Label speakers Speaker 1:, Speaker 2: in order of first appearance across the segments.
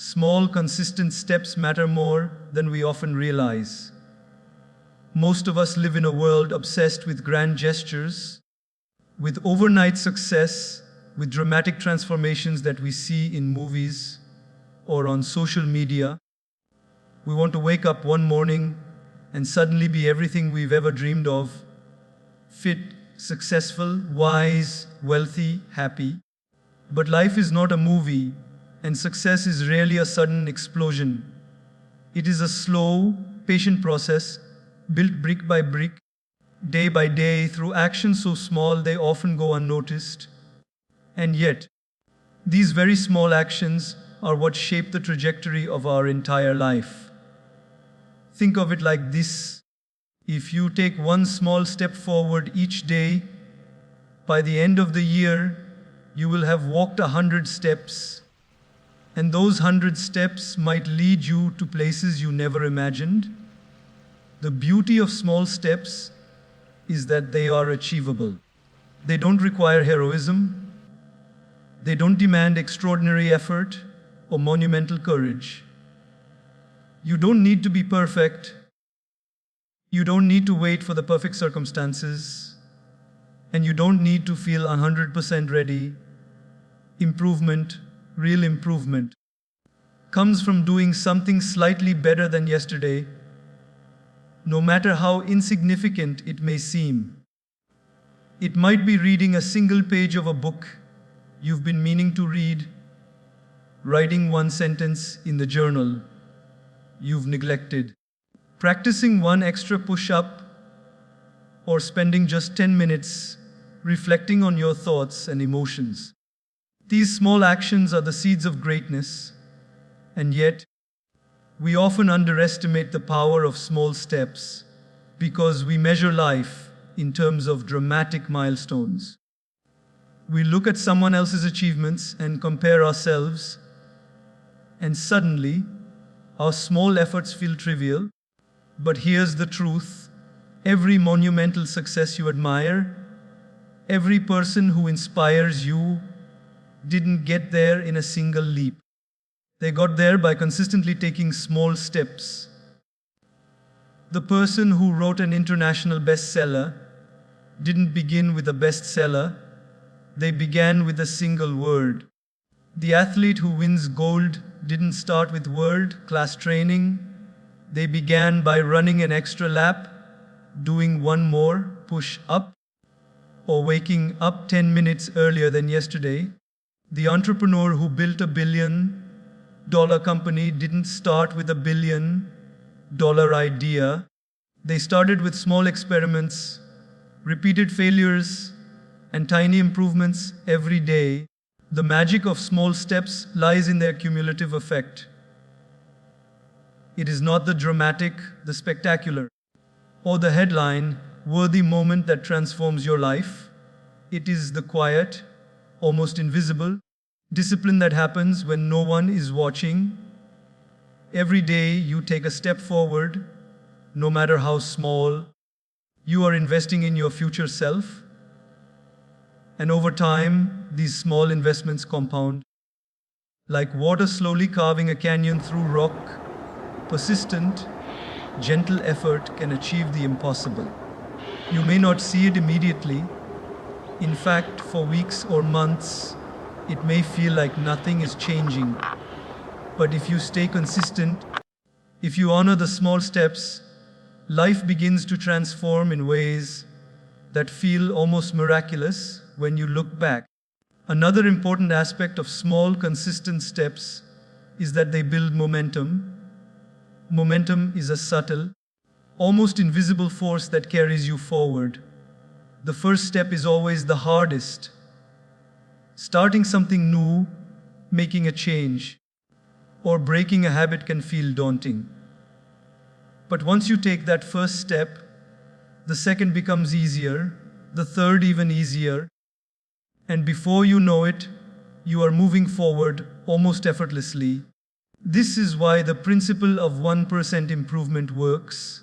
Speaker 1: Small, consistent steps matter more than we often realize. Most of us live in a world obsessed with grand gestures, with overnight success, with dramatic transformations that we see in movies or on social media. We want to wake up one morning and suddenly be everything we've ever dreamed of: fit, successful, wise, wealthy, happy. But life is not a movie, and success is rarely a sudden explosion. It is a slow, patient process, built brick by brick, day by day, through actions so small they often go unnoticed. And yet, these very small actions are what shape the trajectory of our entire life. Think of it like this: if you take one small step forward each day, by the end of the year, you will have walked 100 steps. And those 100 steps might lead you to places you never imagined. The beauty of small steps is that they are achievable. They don't require heroism. They don't demand extraordinary effort or monumental courage. You don't need to be perfect. You don't need to wait for the perfect circumstances. And you don't need to feel 100% ready. Improvement, real improvement, comes from doing something slightly better than yesterday, no matter how insignificant it may seem. It might be reading a single page of a book you've been meaning to read, writing one sentence in the journal you've neglected, practicing one extra push-up, or spending just 10 minutes reflecting on your thoughts and emotions. These small actions are the seeds of greatness, and yet, we often underestimate the power of small steps because we measure life in terms of dramatic milestones. We look at someone else's achievements and compare ourselves, and suddenly, our small efforts feel trivial. But here's the truth: every monumental success you admire, every person who inspires you, didn't get there in a single leap. They got there by consistently taking small steps. The person who wrote an international bestseller didn't begin with a bestseller. They began with a single word. The athlete who wins gold didn't start with world-class training. They began by running an extra lap, doing one more push-up, or waking up 10 minutes earlier than yesterday. The entrepreneur who built a billion-dollar company didn't start with a billion-dollar idea. They started with small experiments, repeated failures, and tiny improvements every day. The magic of small steps lies in their cumulative effect. It is not the dramatic, the spectacular, or the headline-worthy moment that transforms your life. It is the quiet, almost invisible, discipline that happens when no one is watching. Every day you take a step forward, no matter how small. You are investing in your future self. And over time, these small investments compound. Like water slowly carving a canyon through rock, persistent, gentle effort can achieve the impossible. You may not see it immediately. In fact, for weeks or months, it may feel like nothing is changing. But if you stay consistent, if you honor the small steps, life begins to transform in ways that feel almost miraculous when you look back. Another important aspect of small, consistent steps is that they build momentum. Momentum is a subtle, almost invisible force that carries you forward. The first step is always the hardest. Starting something new, making a change, or breaking a habit can feel daunting. But once you take that first step, the second becomes easier, the third even easier, and before you know it, you are moving forward almost effortlessly. This is why the principle of 1% improvement works.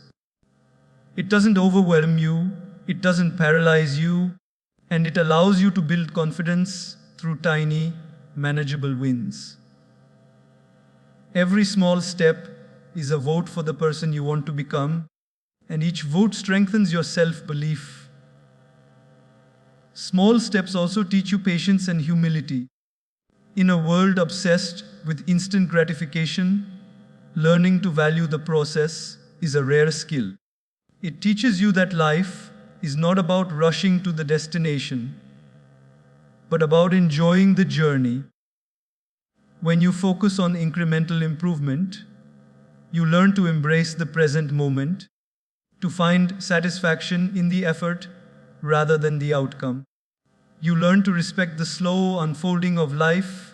Speaker 1: It doesn't overwhelm you, it doesn't paralyze you, and it allows you to build confidence through tiny, manageable wins. Every small step is a vote for the person you want to become, and each vote strengthens your self-belief. Small steps also teach you patience and humility. In a world obsessed with instant gratification, learning to value the process is a rare skill. It teaches you that life is not about rushing to the destination, but about enjoying the journey. When you focus on incremental improvement, you learn to embrace the present moment, to find satisfaction in the effort rather than the outcome. You learn to respect the slow unfolding of life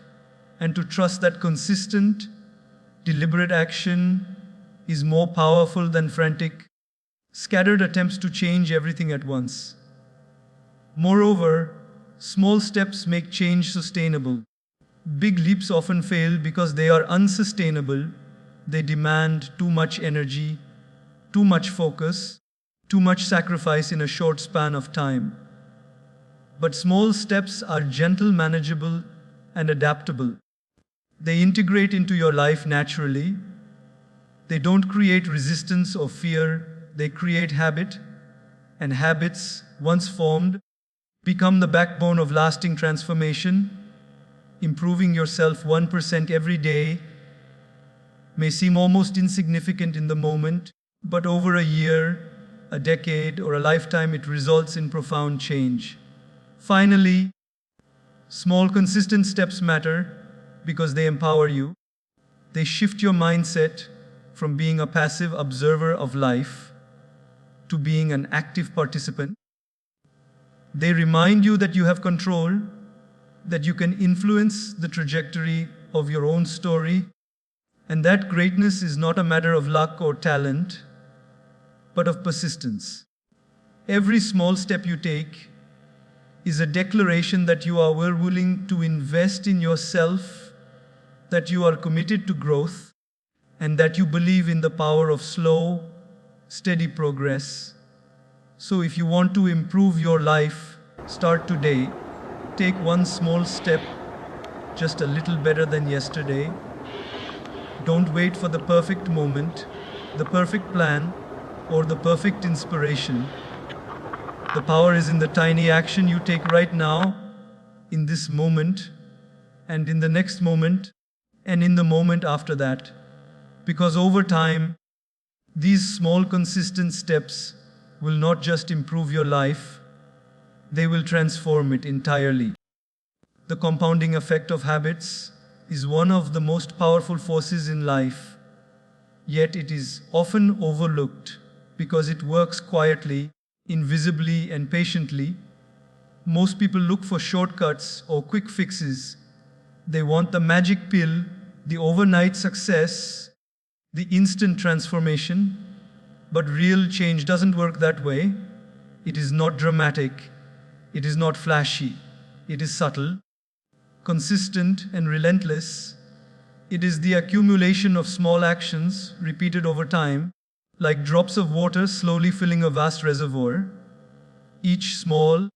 Speaker 1: and to trust that consistent, deliberate action is more powerful than frantic, scattered attempts to change everything at once. Moreover, small steps make change sustainable. Big leaps often fail because they are unsustainable. They demand too much energy, too much focus, too much sacrifice in a short span of time. But small steps are gentle, manageable, and adaptable. They integrate into your life naturally. They don't create resistance or fear. They create habit, and habits, once formed, become the backbone of lasting transformation. Improving yourself 1% every day may seem almost insignificant in the moment, but over a year, a decade, or a lifetime, it results in profound change. Finally, small consistent steps matter because they empower you. They shift your mindset from being a passive observer of life to being an active participant. They remind you that you have control, that you can influence the trajectory of your own story, and that greatness is not a matter of luck or talent, but of persistence. Every small step you take is a declaration that you are willing to invest in yourself, that you are committed to growth, and that you believe in the power of slow, steady progress. So if you want to improve your life, start today. Take one small step, just a little better than yesterday. Don't wait for the perfect moment, the perfect plan, or the perfect inspiration. The power is in the tiny action you take right now, in this moment, and in the next moment, and in the moment after that. Because over time, these small consistent steps will not just improve your life, they will transform it entirely. The compounding effect of habits is one of the most powerful forces in life, yet it is often overlooked because it works quietly, invisibly, and patiently. Most people look for shortcuts or quick fixes. They want the magic pill, the overnight success, the instant transformation. But real change doesn't work that way. It is not dramatic. It is not flashy. It is subtle, consistent, and relentless. It is the accumulation of small actions repeated over time, like drops of water slowly filling a vast reservoir. Each small,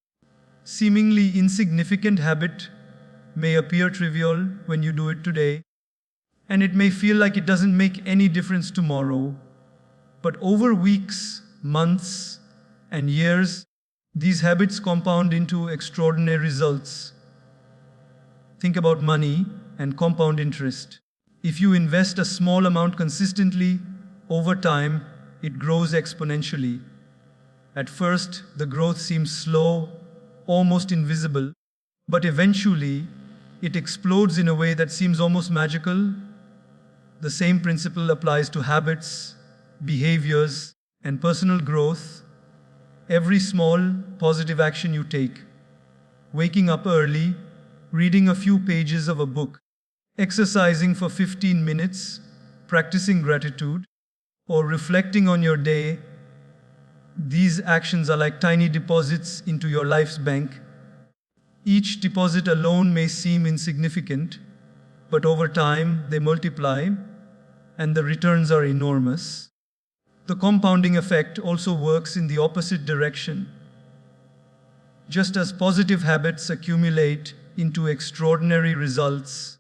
Speaker 1: seemingly insignificant habit may appear trivial when you do it today, and it may feel like it doesn't make any difference tomorrow. But over weeks, months, and years, these habits compound into extraordinary results. Think about money and compound interest. If you invest a small amount consistently, over time, it grows exponentially. At first, the growth seems slow, almost invisible, but eventually, it explodes in a way that seems almost magical. The same principle applies to habits, behaviors, and personal growth. Every small, positive action you take, waking up early, reading a few pages of a book, exercising for 15 minutes, practicing gratitude, or reflecting on your day, these actions are like tiny deposits into your life's bank. Each deposit alone may seem insignificant, but over time they multiply, and the returns are enormous. The compounding effect also works in the opposite direction. Just as positive habits accumulate into extraordinary results,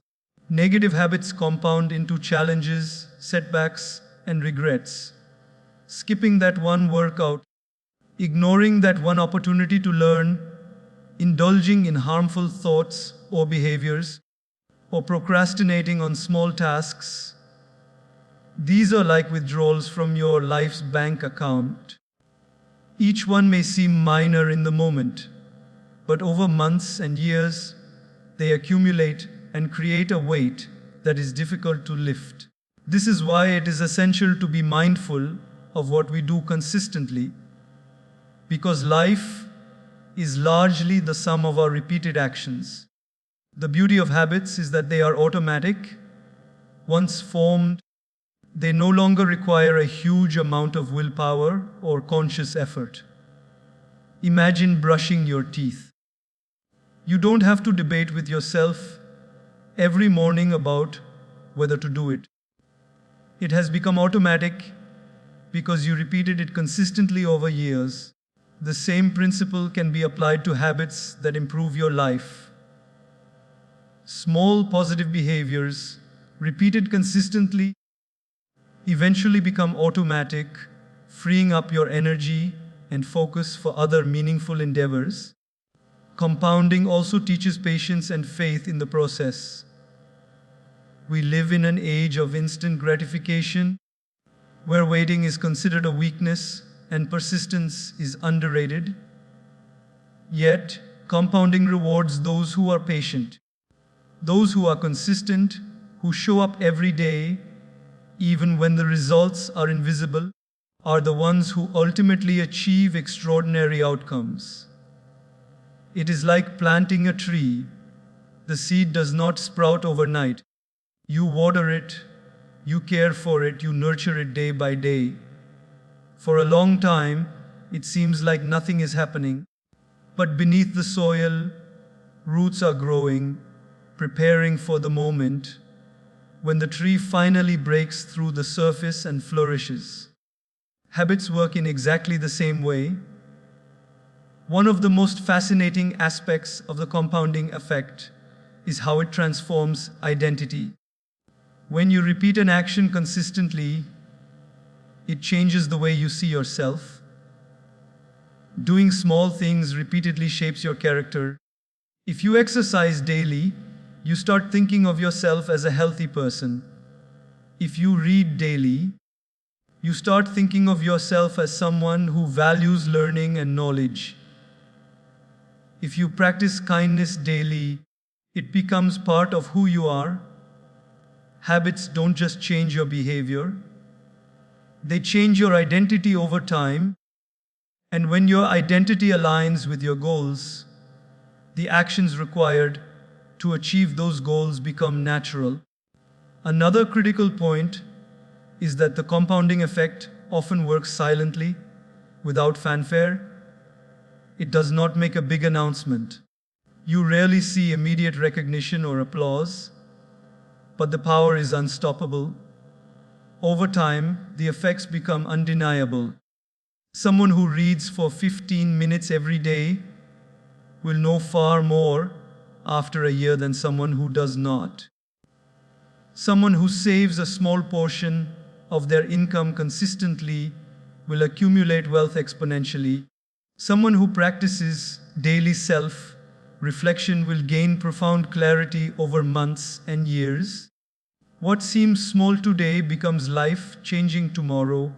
Speaker 1: Negative habits compound into challenges, setbacks, and regrets. Skipping that one workout, ignoring that one opportunity to learn, indulging in harmful thoughts or behaviors, or procrastinating on small tasks. These are like withdrawals from your life's bank account. Each one may seem minor in the moment, but over months and years, they accumulate and create a weight that is difficult to lift. This is why it is essential to be mindful of what we do consistently, because life is largely the sum of our repeated actions. The beauty of habits is that they are automatic. Once formed, they no longer require a huge amount of willpower or conscious effort. Imagine brushing your teeth. You don't have to debate with yourself every morning about whether to do it. It has become automatic because you repeated it consistently over years. The same principle can be applied to habits that improve your life. Small positive behaviors, repeated consistently, eventually become automatic, freeing up your energy and focus for other meaningful endeavors. Compounding also teaches patience and faith in the process. We live in an age of instant gratification, where waiting is considered a weakness and persistence is underrated. Yet, compounding rewards those who are patient, those who are consistent, who show up every day, even when the results are invisible, are the ones who ultimately achieve extraordinary outcomes. It is like planting a tree. The seed does not sprout overnight. You water it, you care for it, you nurture it day by day. For a long time, it seems like nothing is happening, but beneath the soil, roots are growing, preparing for the moment when the tree finally breaks through the surface and flourishes. Habits work in exactly the same way. One of the most fascinating aspects of the compounding effect is how it transforms identity. When you repeat an action consistently, it changes the way you see yourself. Doing small things repeatedly shapes your character. If you exercise daily, you start thinking of yourself as a healthy person. If you read daily, you start thinking of yourself as someone who values learning and knowledge. If you practice kindness daily, it becomes part of who you are. Habits don't just change your behavior, they change your identity over time. And when your identity aligns with your goals, the actions required to achieve those goals become natural. Another critical point is that the compounding effect often works silently, without fanfare. It does not make a big announcement. You rarely see immediate recognition or applause, but the power is unstoppable. Over time, the effects become undeniable. Someone who reads for 15 minutes every day will know far more after a year than someone who does not. Someone who saves a small portion of their income consistently will accumulate wealth exponentially. Someone who practices daily self-reflection will gain profound clarity over months and years. What seems small today becomes life-changing tomorrow.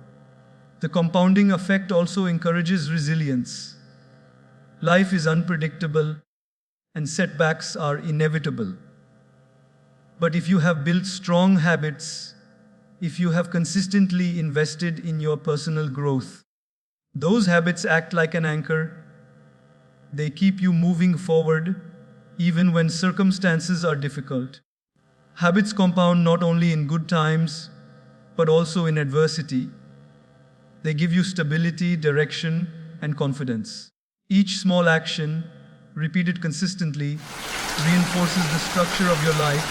Speaker 1: The compounding effect also encourages resilience. Life is unpredictable, and setbacks are inevitable. But if you have built strong habits, if you have consistently invested in your personal growth, those habits act like an anchor. They keep you moving forward, even when circumstances are difficult. Habits compound not only in good times, but also in adversity. They give you stability, direction, and confidence. Each small action, repeated consistently, reinforces the structure of your life,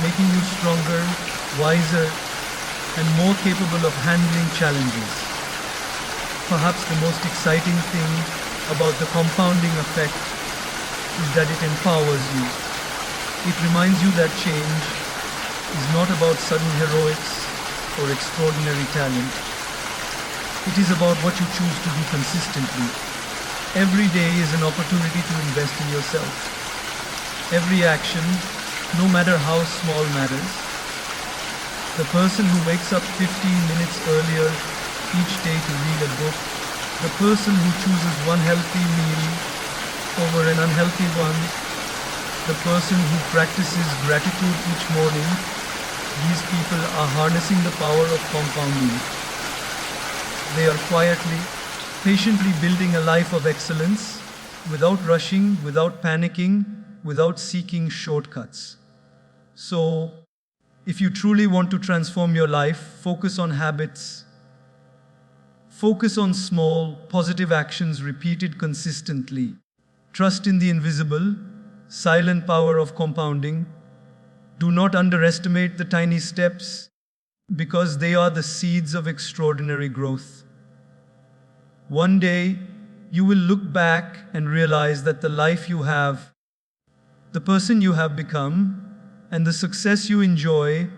Speaker 1: making you stronger, wiser, and more capable of handling challenges. Perhaps the most exciting thing about the compounding effect is that it empowers you. It reminds you that change is not about sudden heroics or extraordinary talent. It is about what you choose to do consistently. Every day is an opportunity to invest in yourself. Every action, no matter how small, matters. The person who wakes up 15 minutes earlier each day to read a book, the person who chooses one healthy meal over an unhealthy one, the person who practices gratitude each morning, these people are harnessing the power of compounding. They are quietly, patiently building a life of excellence without rushing, without panicking, without seeking shortcuts. So, if you truly want to transform your life, focus on habits. Focus on small, positive actions repeated consistently. Trust in the invisible, silent power of compounding. Do not underestimate the tiny steps because they are the seeds of extraordinary growth. One day, you will look back and realize that the life you have, the person you have become, and the success you enjoy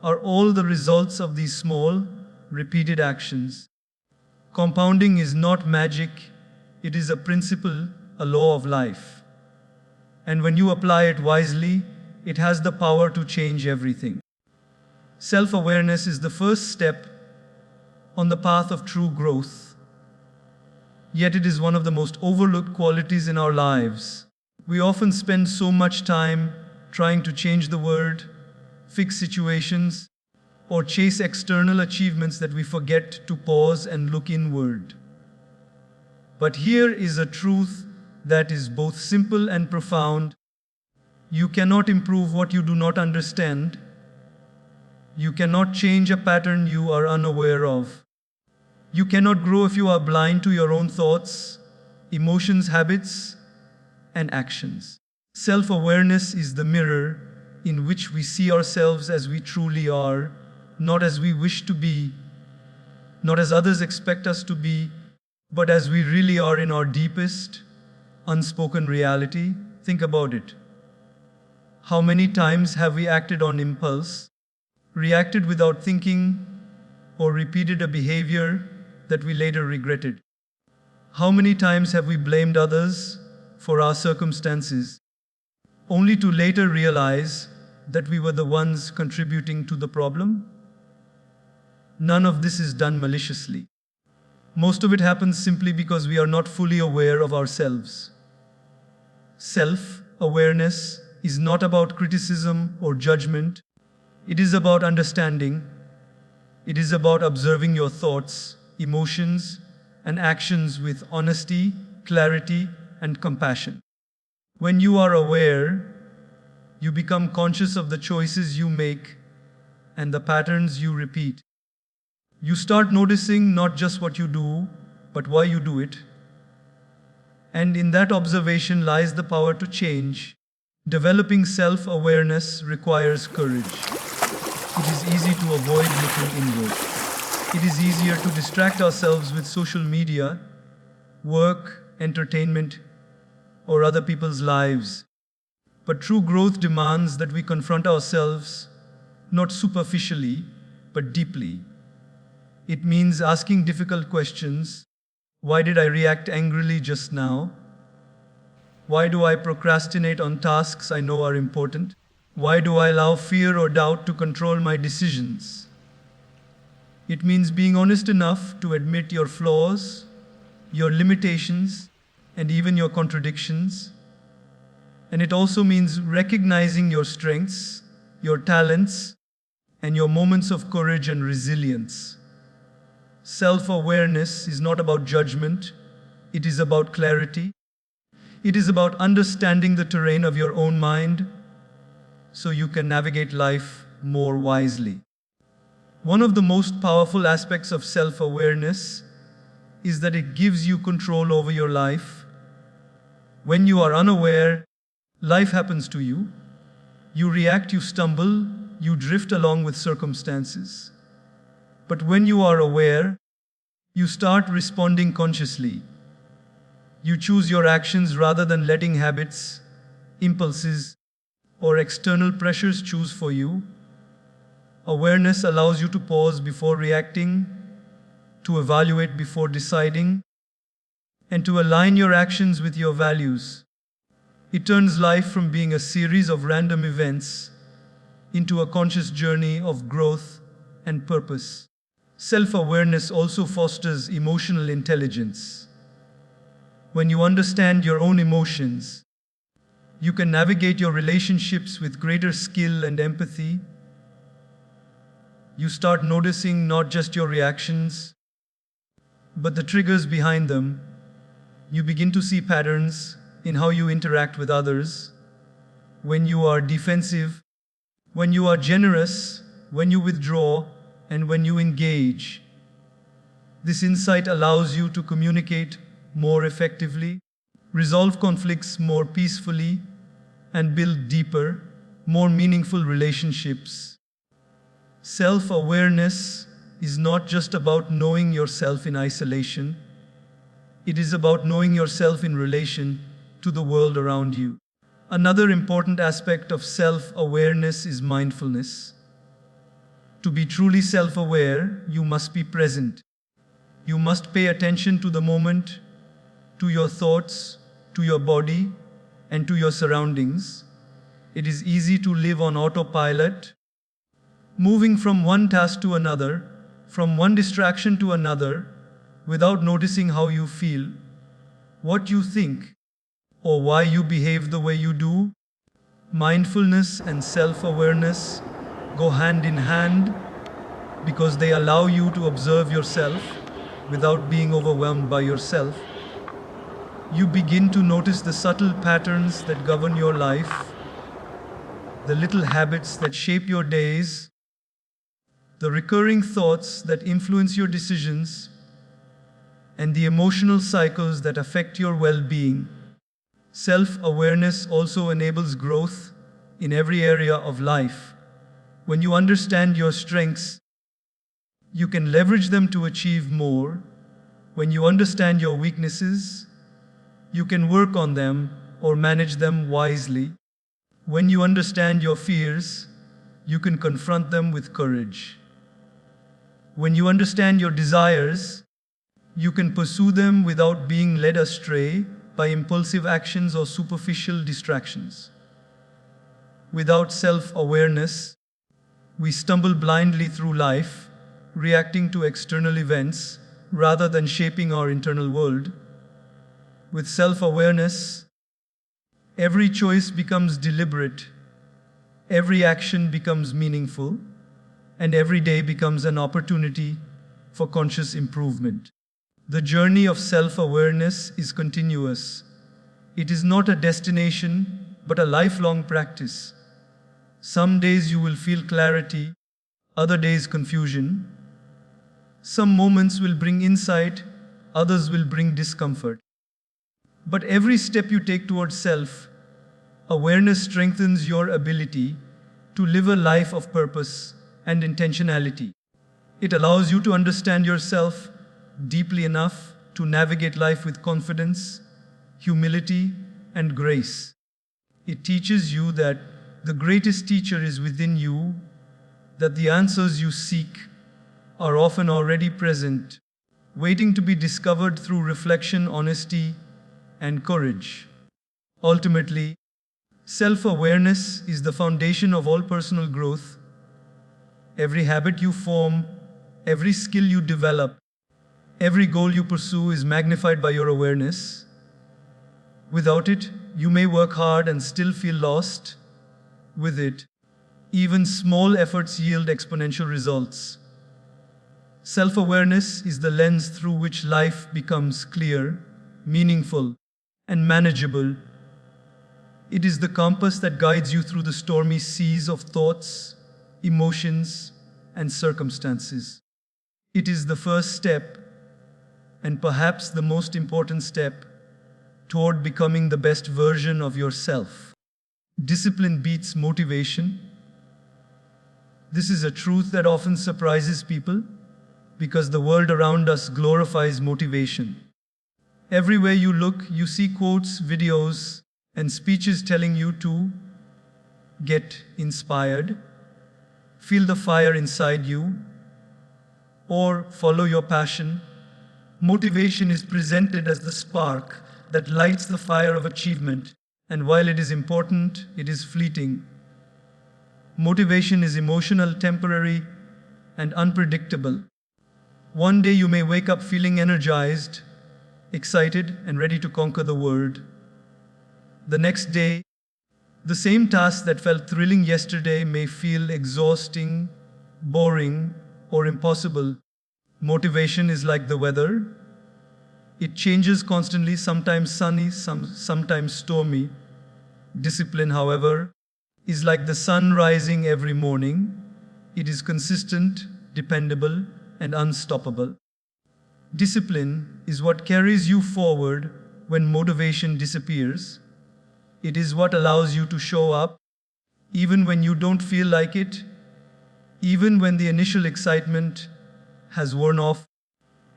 Speaker 1: are all the results of these small, repeated actions. Compounding is not magic, it is a principle, a law of life. And when you apply it wisely, it has the power to change everything. Self-awareness is the first step on the path of true growth. Yet it is one of the most overlooked qualities in our lives. We often spend so much time trying to change the world, fix situations, or chase external achievements that we forget to pause and look inward. But here is a truth that is both simple and profound. You cannot improve what you do not understand. You cannot change a pattern you are unaware of. You cannot grow if you are blind to your own thoughts, emotions, habits, and actions. Self-awareness is the mirror in which we see ourselves as we truly are, not as we wish to be, not as others expect us to be, but as we really are in our deepest, unspoken reality. Think about it. How many times have we acted on impulse, reacted without thinking, or repeated a behavior that we later regretted? How many times have we blamed others for our circumstances, only to later realize that we were the ones contributing to the problem? None of this is done maliciously. Most of it happens simply because we are not fully aware of ourselves. Self-awareness is not about criticism or judgment. It is about understanding. It is about observing your thoughts, emotions, and actions with honesty, clarity, and compassion. When you are aware, you become conscious of the choices you make and the patterns you repeat. You start noticing not just what you do, but why you do it. And in that observation lies the power to change. Developing self-awareness requires courage. It is easy to avoid looking inward. It is easier to distract ourselves with social media, work, entertainment, or other people's lives. But true growth demands that we confront ourselves, not superficially, but deeply. It means asking difficult questions. Why did I react angrily just now? Why do I procrastinate on tasks I know are important? Why do I allow fear or doubt to control my decisions? It means being honest enough to admit your flaws, your limitations, and even your contradictions. And it also means recognizing your strengths, your talents, and your moments of courage and resilience. Self-awareness is not about judgment, it is about clarity. It is about understanding the terrain of your own mind so you can navigate life more wisely. One of the most powerful aspects of self-awareness is that it gives you control over your life. When you are unaware, life happens to you. You react, you stumble, you drift along with circumstances. But when you are aware, you start responding consciously. You choose your actions rather than letting habits, impulses, or external pressures choose for you. Awareness allows you to pause before reacting, to evaluate before deciding, and to align your actions with your values. It turns life from being a series of random events into a conscious journey of growth and purpose. Self-awareness also fosters emotional intelligence. When you understand your own emotions, you can navigate your relationships with greater skill and empathy. You start noticing not just your reactions, but the triggers behind them. You begin to see patterns in how you interact with others, when you are defensive, when you are generous, when you withdraw, and when you engage. This insight allows you to communicate more effectively, resolve conflicts more peacefully, and build deeper, more meaningful relationships. Self-awareness is not just about knowing yourself in isolation. It is about knowing yourself in relation to the world around you. Another important aspect of self-awareness is mindfulness. To be truly self-aware, you must be present. You must pay attention to the moment, to your thoughts, to your body, and to your surroundings. It is easy to live on autopilot, moving from one task to another, from one distraction to another, without noticing how you feel, what you think, or why you behave the way you do. Mindfulness and self-awareness go hand in hand because they allow you to observe yourself without being overwhelmed by yourself. You begin to notice the subtle patterns that govern your life, the little habits that shape your days, the recurring thoughts that influence your decisions, and the emotional cycles that affect your well-being. Self-awareness also enables growth in every area of life. When you understand your strengths, you can leverage them to achieve more. When you understand your weaknesses, you can work on them or manage them wisely. When you understand your fears, you can confront them with courage. When you understand your desires, you can pursue them without being led astray by impulsive actions or superficial distractions. Without self-awareness, we stumble blindly through life, reacting to external events rather than shaping our internal world. With self-awareness, every choice becomes deliberate, every action becomes meaningful, and every day becomes an opportunity for conscious improvement. The journey of self-awareness is continuous. It is not a destination, but a lifelong practice. Some days you will feel clarity, other days confusion. Some moments will bring insight, others will bring discomfort. But every step you take towards self-awareness strengthens your ability to live a life of purpose and intentionality. It allows you to understand yourself deeply enough to navigate life with confidence, humility, and grace. It teaches you that the greatest teacher is within you, that the answers you seek are often already present, waiting to be discovered through reflection, honesty, and courage. Ultimately, self-awareness is the foundation of all personal growth. Every habit you form, every skill you develop, every goal you pursue is magnified by your awareness. Without it, you may work hard and still feel lost. With it, even small efforts yield exponential results. Self-awareness is the lens through which life becomes clear, meaningful, and manageable. It is the compass that guides you through the stormy seas of thoughts, emotions, and circumstances. It is the first step, and perhaps the most important step, toward becoming the best version of yourself. Discipline beats motivation. This is a truth that often surprises people because the world around us glorifies motivation. Everywhere you look, you see quotes, videos, and speeches telling you to get inspired, feel the fire inside you, or follow your passion, motivation is presented as the spark that lights the fire of achievement, and while it is important, it is fleeting. Motivation is emotional, temporary, and unpredictable. One day you may wake up feeling energized, excited, and ready to conquer the world. The next day, the same task that felt thrilling yesterday may feel exhausting, boring, or impossible. Motivation is like the weather. It changes constantly, sometimes sunny, sometimes stormy. Discipline, however, is like the sun rising every morning. It is consistent, dependable, and unstoppable. Discipline is what carries you forward when motivation disappears. It is what allows you to show up, even when you don't feel like it, even when the initial excitement has worn off,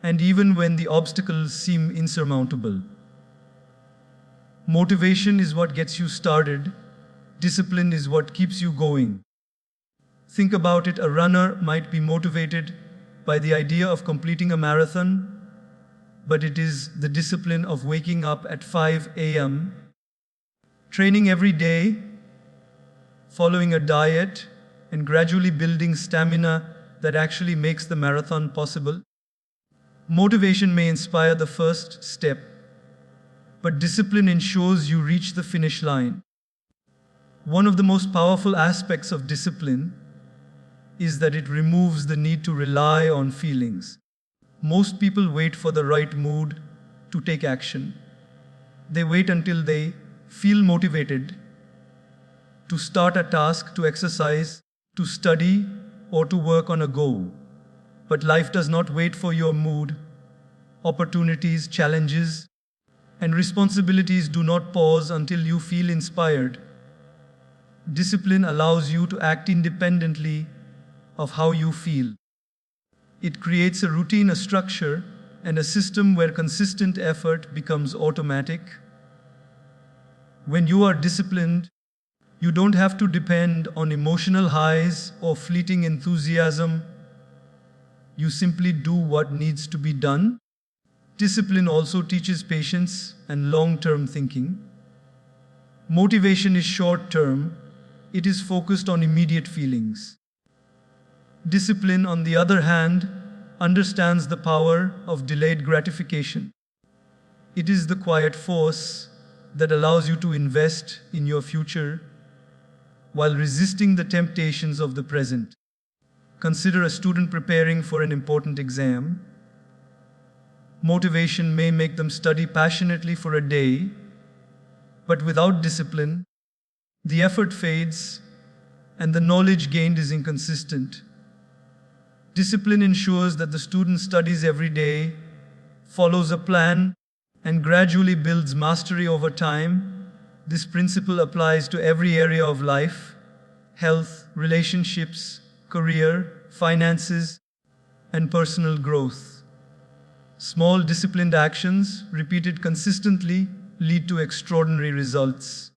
Speaker 1: and even when the obstacles seem insurmountable. Motivation is what gets you started. Discipline is what keeps you going. Think about it, a runner might be motivated by the idea of completing a marathon, but it is the discipline of waking up at 5 a.m., training every day, following a diet, and gradually building stamina that actually makes the marathon possible. Motivation may inspire the first step, but discipline ensures you reach the finish line. One of the most powerful aspects of discipline is that it removes the need to rely on feelings. Most people wait for the right mood to take action. They wait until they feel motivated to start a task, to exercise, to study, or to work on a goal. But life does not wait for your mood. Opportunities, challenges, and responsibilities do not pause until you feel inspired. Discipline allows you to act independently of how you feel. It creates a routine, a structure, and a system where consistent effort becomes automatic. When you are disciplined, you don't have to depend on emotional highs or fleeting enthusiasm. You simply do what needs to be done. Discipline also teaches patience and long-term thinking. Motivation is short-term. It is focused on immediate feelings. Discipline, on the other hand, understands the power of delayed gratification. It is the quiet force that allows you to invest in your future while resisting the temptations of the present. Consider a student preparing for an important exam. Motivation may make them study passionately for a day, but without discipline, the effort fades and the knowledge gained is inconsistent. Discipline ensures that the student studies every day, follows a plan, and gradually builds mastery over time. This principle applies to every area of life: health, relationships, career, finances, and personal growth. Small disciplined actions, repeated consistently, lead to extraordinary results.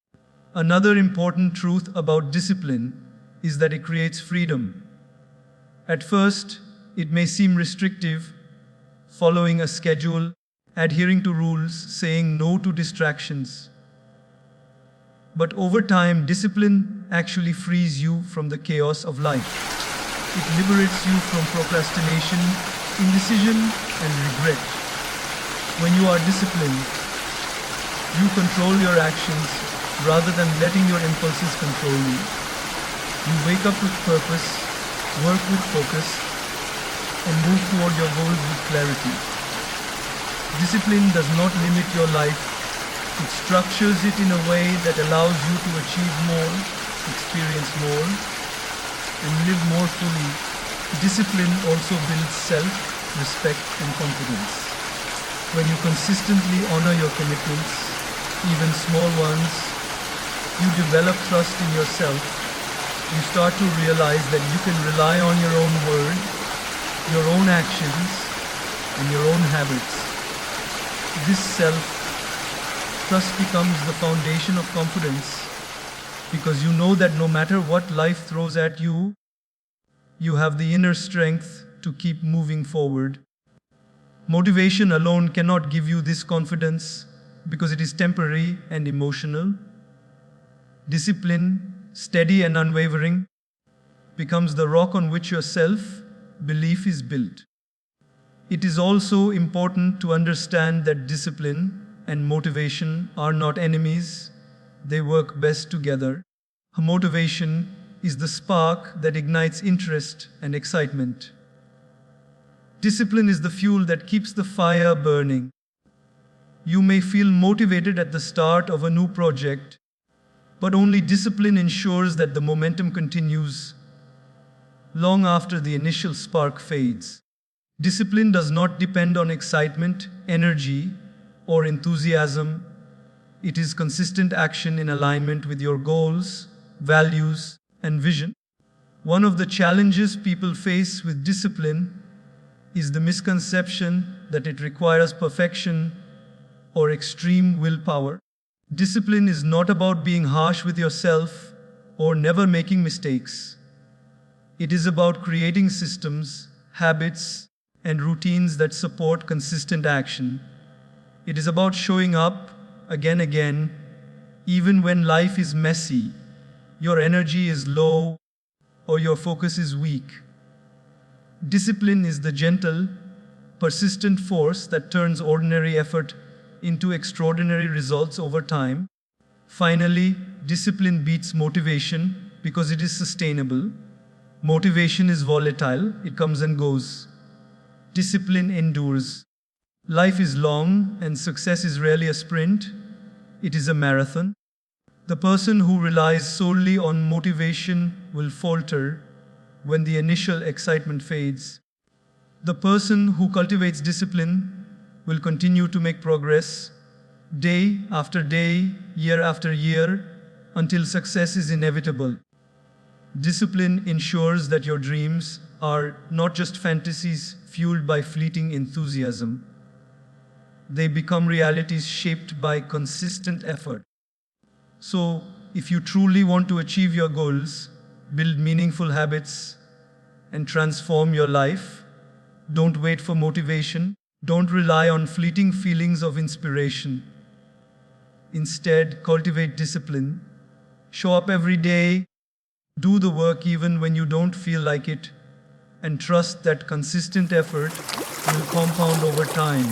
Speaker 1: Another important truth about discipline is that it creates freedom. At first, it may seem restrictive, following a schedule, adhering to rules, saying no to distractions. But over time, discipline actually frees you from the chaos of life. It liberates you from procrastination, indecision, and regret. When you are disciplined, you control your actions rather than letting your impulses control you. You wake up with purpose, work with focus, and move toward your goals with clarity. Discipline does not limit your life. It structures it in a way that allows you to achieve more, experience more, and live more fully. Discipline also builds self-respect and confidence. When you consistently honor your commitments, even small ones, you develop trust in yourself. You start to realize that you can rely on your own word, your own actions, and your own habits. This self-trust becomes the foundation of confidence, because you know that no matter what life throws at you, you have the inner strength to keep moving forward. Motivation alone cannot give you this confidence because it is temporary and emotional. Discipline, steady and unwavering, becomes the rock on which your self-belief is built. It is also important to understand that discipline and motivation are not enemies, they work best together. Motivation is the spark that ignites interest and excitement. Discipline is the fuel that keeps the fire burning. You may feel motivated at the start of a new project, but only discipline ensures that the momentum continues long after the initial spark fades. Discipline does not depend on excitement, energy, or enthusiasm. It is consistent action in alignment with your goals, values, and vision. One of the challenges people face with discipline is the misconception that it requires perfection or extreme willpower. Discipline is not about being harsh with yourself or never making mistakes. It is about creating systems, habits, and routines that support consistent action. It is about showing up again, even when life is messy, your energy is low, or your focus is weak. Discipline is the gentle, persistent force that turns ordinary effort into extraordinary results over time. Finally, discipline beats motivation because it is sustainable. Motivation is volatile, it comes and goes. Discipline endures. Life is long and success is rarely a sprint, it is a marathon. The person who relies solely on motivation will falter when the initial excitement fades. The person who cultivates discipline will continue to make progress day after day, year after year, until success is inevitable. Discipline ensures that your dreams are not just fantasies fueled by fleeting enthusiasm. They become realities shaped by consistent effort. So, if you truly want to achieve your goals, build meaningful habits, and transform your life, don't wait for motivation. Don't rely on fleeting feelings of inspiration. Instead, cultivate discipline. Show up every day. Do the work even when you don't feel like it, and trust that consistent effort will compound over time.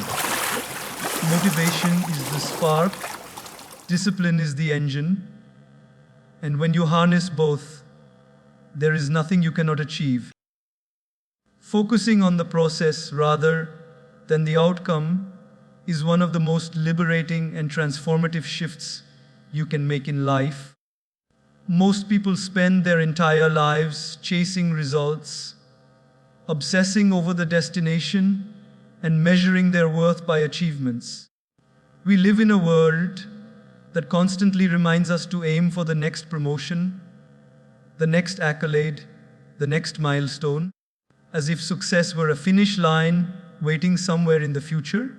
Speaker 1: Motivation is the spark, discipline is the engine, and when you harness both, there is nothing you cannot achieve. Focusing on the process rather than the outcome is one of the most liberating and transformative shifts you can make in life. Most people spend their entire lives chasing results, obsessing over the destination, and measuring their worth by achievements. We live in a world that constantly reminds us to aim for the next promotion, the next accolade, the next milestone, as if success were a finish line waiting somewhere in the future.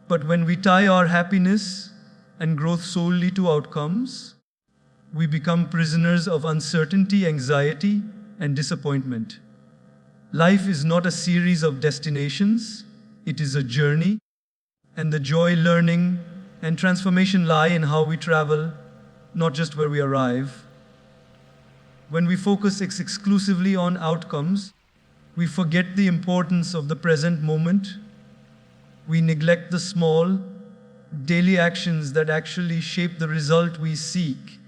Speaker 1: But when we tie our happiness and growth solely to outcomes, we become prisoners of uncertainty, anxiety, and disappointment. Life is not a series of destinations, it is a journey, and the joy, learning, and transformation lie in how we travel, not just where we arrive. When we focus exclusively on outcomes, we forget the importance of the present moment. We neglect the small, daily actions that actually shape the result we seek.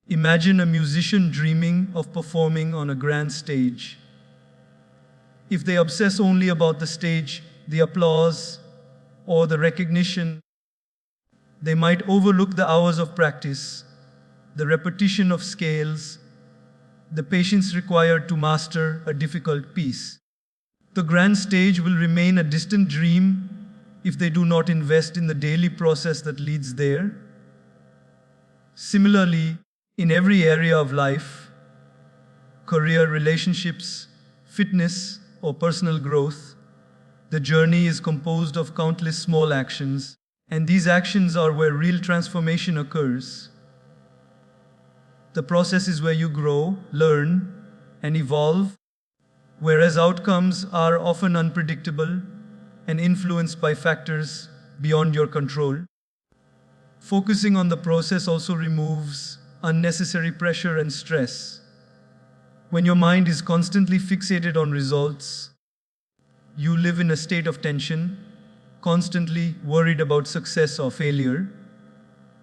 Speaker 1: Imagine a musician dreaming of performing on a grand stage. If they obsess only about the stage, the applause, or the recognition, they might overlook the hours of practice, the repetition of scales, the patience required to master a difficult piece. The grand stage will remain a distant dream if they do not invest in the daily process that leads there. Similarly, in every area of life, career, relationships, fitness, or personal growth, the journey is composed of countless small actions, and these actions are where real transformation occurs. The process is where you grow, learn, and evolve, whereas outcomes are often unpredictable and influenced by factors beyond your control. Focusing on the process also removes unnecessary pressure and stress. When your mind is constantly fixated on results, you live in a state of tension, constantly worried about success or failure.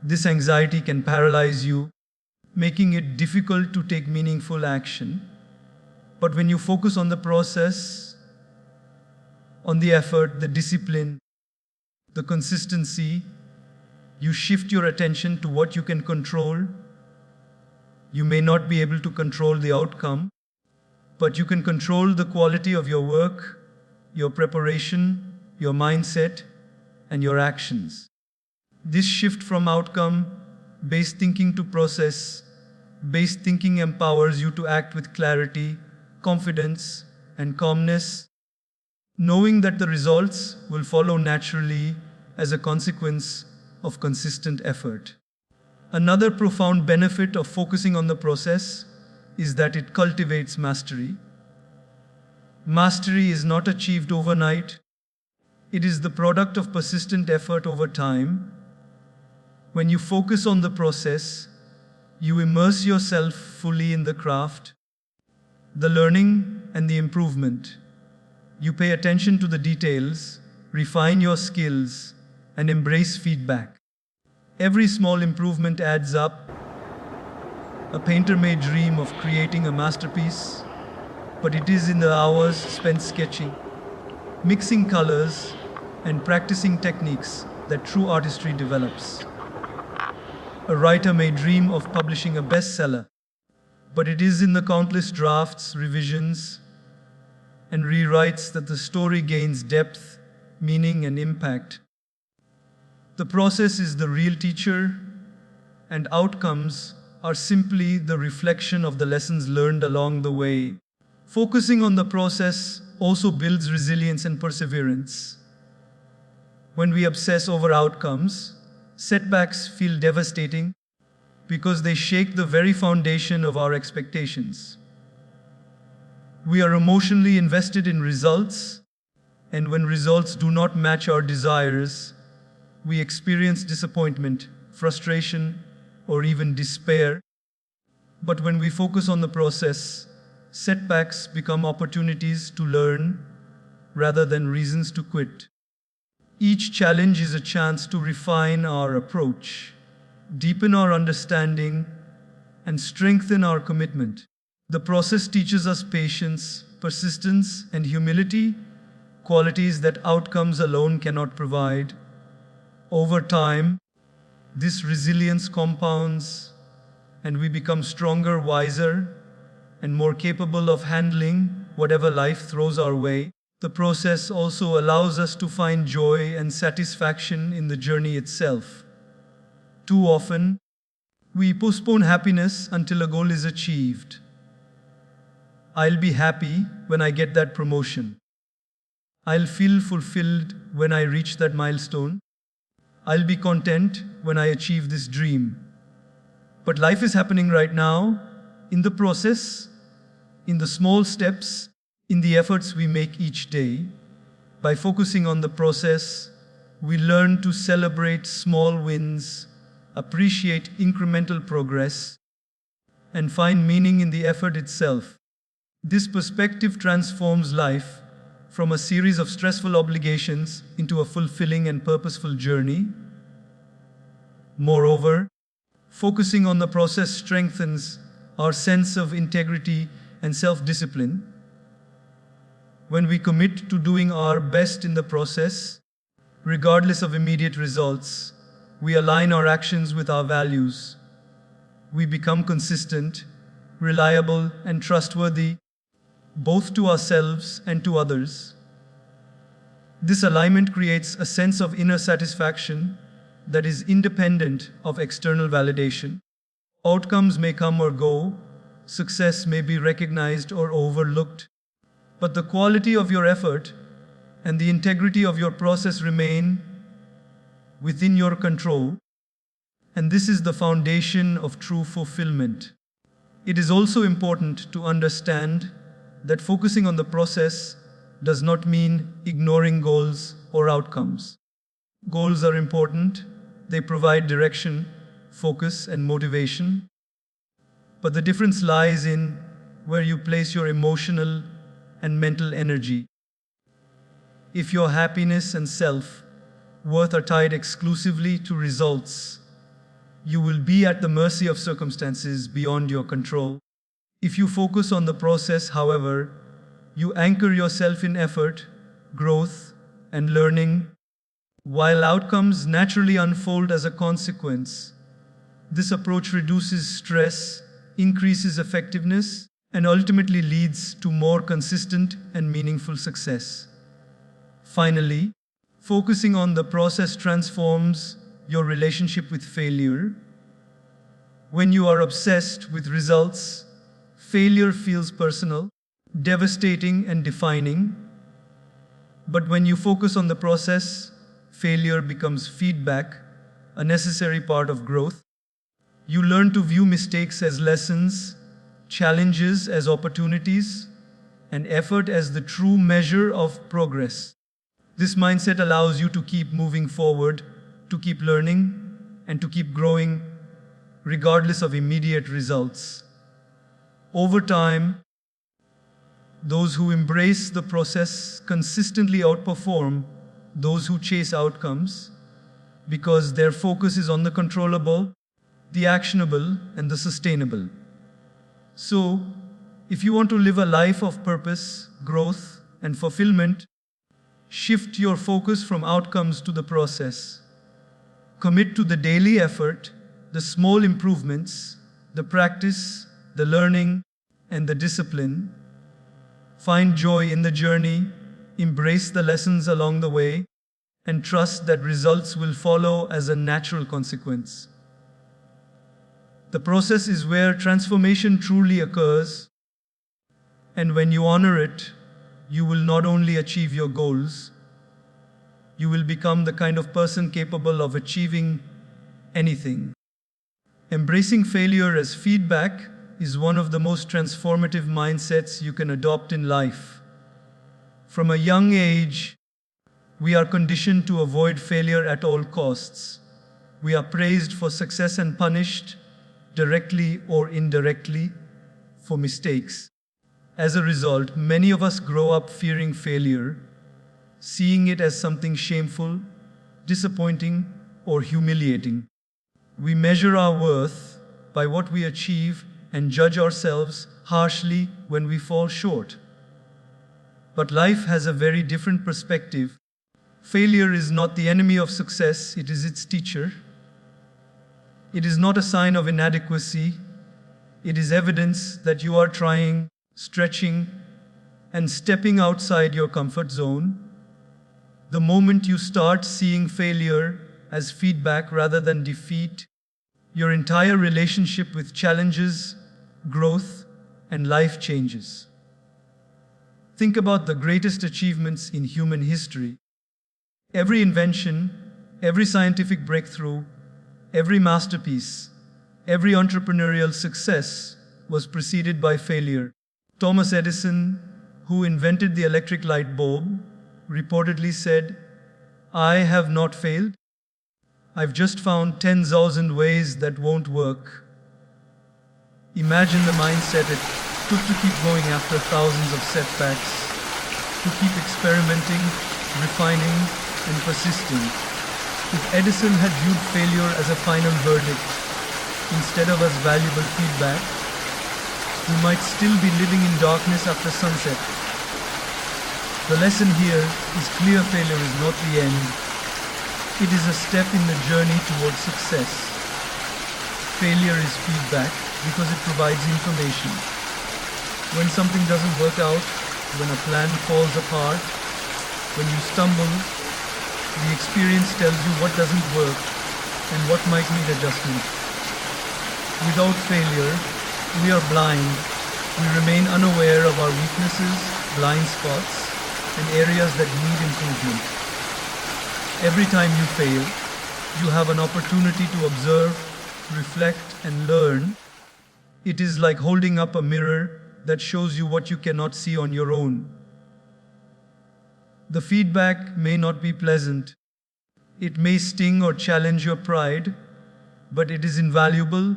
Speaker 1: This anxiety can paralyze you, making it difficult to take meaningful action. But when you focus on the process, on the effort, the discipline, the consistency, you shift your attention to what you can control. You may not be able to control the outcome, but you can control the quality of your work, your preparation, your mindset, and your actions. This shift from outcome-based thinking to process-based thinking empowers you to act with clarity, confidence, and calmness, knowing that the results will follow naturally as a consequence of consistent effort. Another profound benefit of focusing on the process is that it cultivates mastery. Mastery is not achieved overnight. It is the product of persistent effort over time. When you focus on the process, you immerse yourself fully in the craft, the learning, and the improvement. You pay attention to the details, refine your skills, and embrace feedback. Every small improvement adds up. A painter may dream of creating a masterpiece, but it is in the hours spent sketching, mixing colors, and practicing techniques that true artistry develops. A writer may dream of publishing a bestseller, but it is in the countless drafts, revisions, and rewrites that the story gains depth, meaning, and impact. The process is the real teacher, and outcomes are simply the reflection of the lessons learned along the way. Focusing on the process also builds resilience and perseverance. When we obsess over outcomes, setbacks feel devastating because they shake the very foundation of our expectations. We are emotionally invested in results, and when results do not match our desires, we experience disappointment, frustration, or even despair. But when we focus on the process, setbacks become opportunities to learn rather than reasons to quit. Each challenge is a chance to refine our approach, deepen our understanding, and strengthen our commitment. The process teaches us patience, persistence, and humility, qualities that outcomes alone cannot provide. Over time, this resilience compounds, and we become stronger, wiser, and more capable of handling whatever life throws our way. The process also allows us to find joy and satisfaction in the journey itself. Too often, we postpone happiness until a goal is achieved. I'll be happy when I get that promotion. I'll feel fulfilled when I reach that milestone. I'll be content when I achieve this dream. But life is happening right now, in the process, in the small steps, in the efforts we make each day. By focusing on the process, we learn to celebrate small wins, appreciate incremental progress, and find meaning in the effort itself. This perspective transforms life from a series of stressful obligations into a fulfilling and purposeful journey. Moreover, focusing on the process strengthens our sense of integrity and self-discipline. When we commit to doing our best in the process, regardless of immediate results, we align our actions with our values. We become consistent, reliable, and trustworthy, both to ourselves and to others. This alignment creates a sense of inner satisfaction that is independent of external validation. Outcomes may come or go, success may be recognized or overlooked, but the quality of your effort and the integrity of your process remain within your control, and this is the foundation of true fulfillment. It is also important to understand that focusing on the process does not mean ignoring goals or outcomes. Goals are important, they provide direction, focus, and motivation. But the difference lies in where you place your emotional and mental energy. If your happiness and self-worth are tied exclusively to results, you will be at the mercy of circumstances beyond your control. If you focus on the process, however, you anchor yourself in effort, growth, and learning, while outcomes naturally unfold as a consequence. This approach reduces stress, increases effectiveness, and ultimately leads to more consistent and meaningful success. Finally, focusing on the process transforms your relationship with failure. When you are obsessed with results, failure feels personal, devastating, and defining. But when you focus on the process, failure becomes feedback, a necessary part of growth. You learn to view mistakes as lessons, challenges as opportunities, and effort as the true measure of progress. This mindset allows you to keep moving forward, to keep learning, and to keep growing, regardless of immediate results. Over time, those who embrace the process consistently outperform those who chase outcomes because their focus is on the controllable, the actionable, and the sustainable. So, if you want to live a life of purpose, growth, and fulfillment, shift your focus from outcomes to the process. Commit to the daily effort, the small improvements, the practice, the learning, and the discipline. Find joy in the journey, embrace the lessons along the way, and trust that results will follow as a natural consequence. The process is where transformation truly occurs, and when you honor it, you will not only achieve your goals, you will become the kind of person capable of achieving anything. Embracing failure as feedback is one of the most transformative mindsets you can adopt in life. From a young age, we are conditioned to avoid failure at all costs. We are praised for success and punished, directly or indirectly, for mistakes. As a result, many of us grow up fearing failure, seeing it as something shameful, disappointing, or humiliating. We measure our worth by what we achieve and judge ourselves harshly when we fall short. But life has a very different perspective. Failure is not the enemy of success, it is its teacher. It is not a sign of inadequacy, it is evidence that you are trying, stretching, and stepping outside your comfort zone. The moment you start seeing failure as feedback rather than defeat, your entire relationship with challenges, growth, and life changes. Think about the greatest achievements in human history. Every invention, every scientific breakthrough, every masterpiece, every entrepreneurial success was preceded by failure. Thomas Edison, who invented the electric light bulb, reportedly said, "I have not failed. I've just found 10,000 ways that won't work." Imagine the mindset it took to keep going after thousands of setbacks, to keep experimenting, refining, and persisting. If Edison had viewed failure as a final verdict, instead of as valuable feedback, we might still be living in darkness after sunset. The lesson here is clear: failure is not the end. It is a step in the journey towards success. Failure is feedback because it provides information. When something doesn't work out, when a plan falls apart, when you stumble, the experience tells you what doesn't work and what might need adjustment. Without failure, we are blind. We remain unaware of our weaknesses, blind spots, and areas that need improvement. Every time you fail, you have an opportunity to observe, reflect, and learn. It is like holding up a mirror that shows you what you cannot see on your own. The feedback may not be pleasant. It may sting or challenge your pride, but it is invaluable.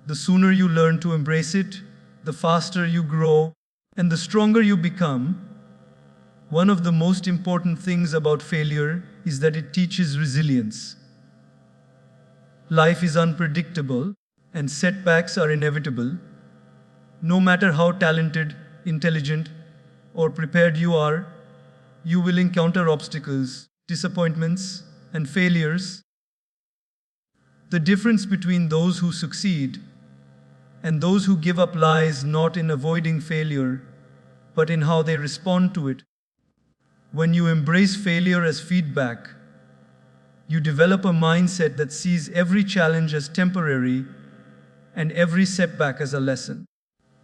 Speaker 1: The sooner you learn to embrace it, the faster you grow, and the stronger you become. One of the most important things about failure is that it teaches resilience. Life is unpredictable, and setbacks are inevitable. No matter how talented, intelligent, or prepared you are, you will encounter obstacles, disappointments, and failures. The difference between those who succeed and those who give up lies not in avoiding failure, but in how they respond to it. When you embrace failure as feedback, you develop a mindset that sees every challenge as temporary and every setback as a lesson.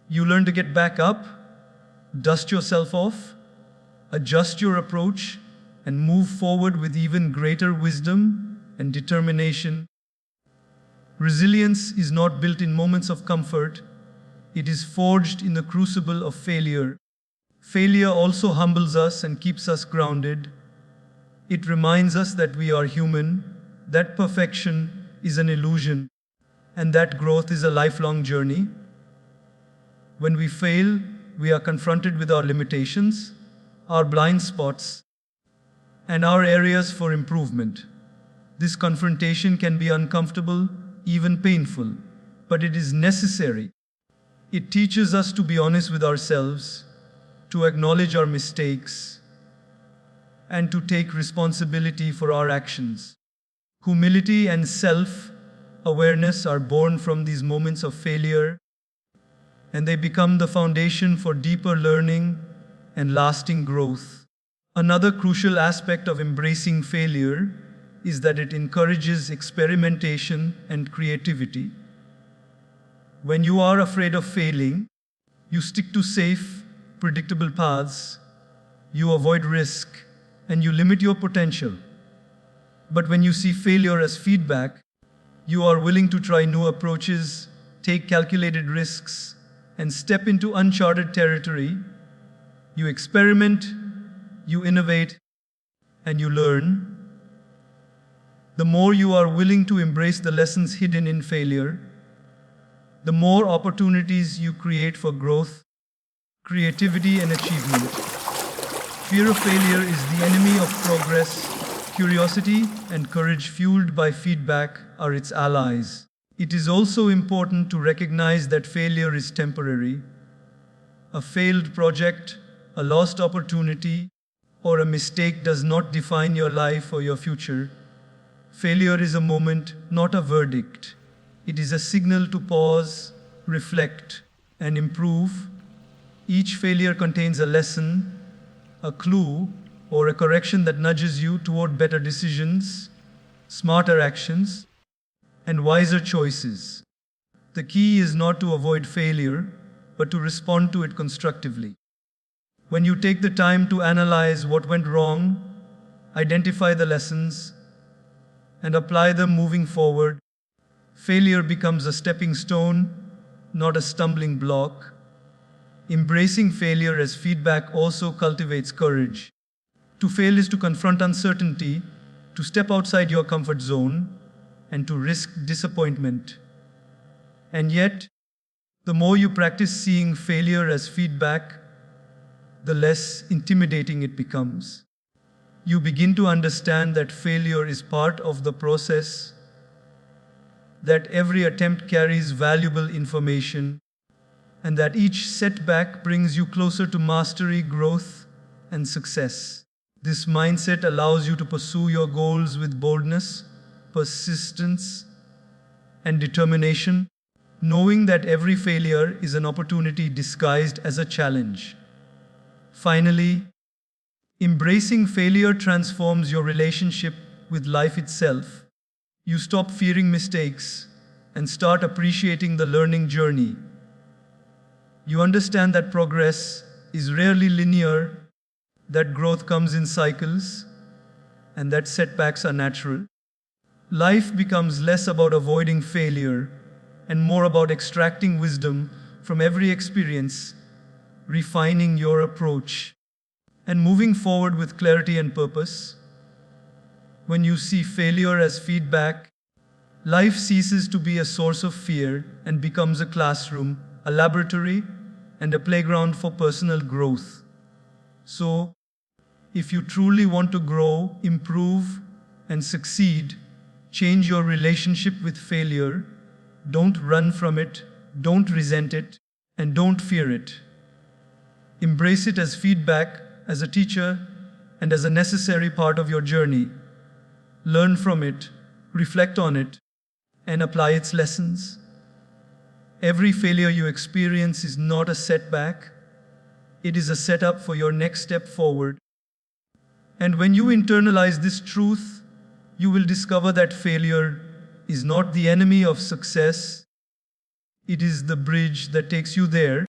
Speaker 1: You learn to get back up, dust yourself off, adjust your approach, and move forward with even greater wisdom and determination. Resilience is not built in moments of comfort, it is forged in the crucible of failure. Failure also humbles us and keeps us grounded. It reminds us that we are human, that perfection is an illusion, and that growth is a lifelong journey. When we fail, we are confronted with our limitations, our blind spots, and our areas for improvement. This confrontation can be uncomfortable, even painful, but it is necessary. It teaches us to be honest with ourselves, to acknowledge our mistakes, and to take responsibility for our actions. Humility and self-awareness are born from these moments of failure, and they become the foundation for deeper learning and lasting growth. Another crucial aspect of embracing failure is that it encourages experimentation and creativity. When you are afraid of failing, you stick to safe, predictable paths, you avoid risk, and you limit your potential. But when you see failure as feedback, you are willing to try new approaches, take calculated risks, and step into uncharted territory. You experiment, you innovate, and you learn. The more you are willing to embrace the lessons hidden in failure, the more opportunities you create for growth, creativity, and achievement. Fear of failure is the enemy of progress. Curiosity and courage fueled by feedback are its allies. It is also important to recognize that failure is temporary. A failed project, a lost opportunity, or a mistake does not define your life or your future. Failure is a moment, not a verdict. It is a signal to pause, reflect, and improve. Each failure contains a lesson, a clue, or a correction that nudges you toward better decisions, smarter actions, and wiser choices. The key is not to avoid failure, but to respond to it constructively. When you take the time to analyze what went wrong, identify the lessons, and apply them moving forward, failure becomes a stepping stone, not a stumbling block. Embracing failure as feedback also cultivates courage. To fail is to confront uncertainty, to step outside your comfort zone, and to risk disappointment. And yet, the more you practice seeing failure as feedback, the less intimidating it becomes. You begin to understand that failure is part of the process, that every attempt carries valuable information, and that each setback brings you closer to mastery, growth, and success. This mindset allows you to pursue your goals with boldness, persistence, and determination, knowing that every failure is an opportunity disguised as a challenge. Finally, embracing failure transforms your relationship with life itself. You stop fearing mistakes and start appreciating the learning journey. You understand that progress is rarely linear, that growth comes in cycles, and that setbacks are natural. Life becomes less about avoiding failure and more about extracting wisdom from every experience, refining your approach, and moving forward with clarity and purpose. When you see failure as feedback, life ceases to be a source of fear and becomes a classroom, a laboratory, and a playground for personal growth. So, if you truly want to grow, improve, and succeed, change your relationship with failure. Don't run from it, don't resent it, and don't fear it. Embrace it as feedback, as a teacher, and as a necessary part of your journey. Learn from it, reflect on it, and apply its lessons. Every failure you experience is not a setback, it is a setup for your next step forward. And when you internalize this truth, you will discover that failure is not the enemy of success, it is the bridge that takes you there.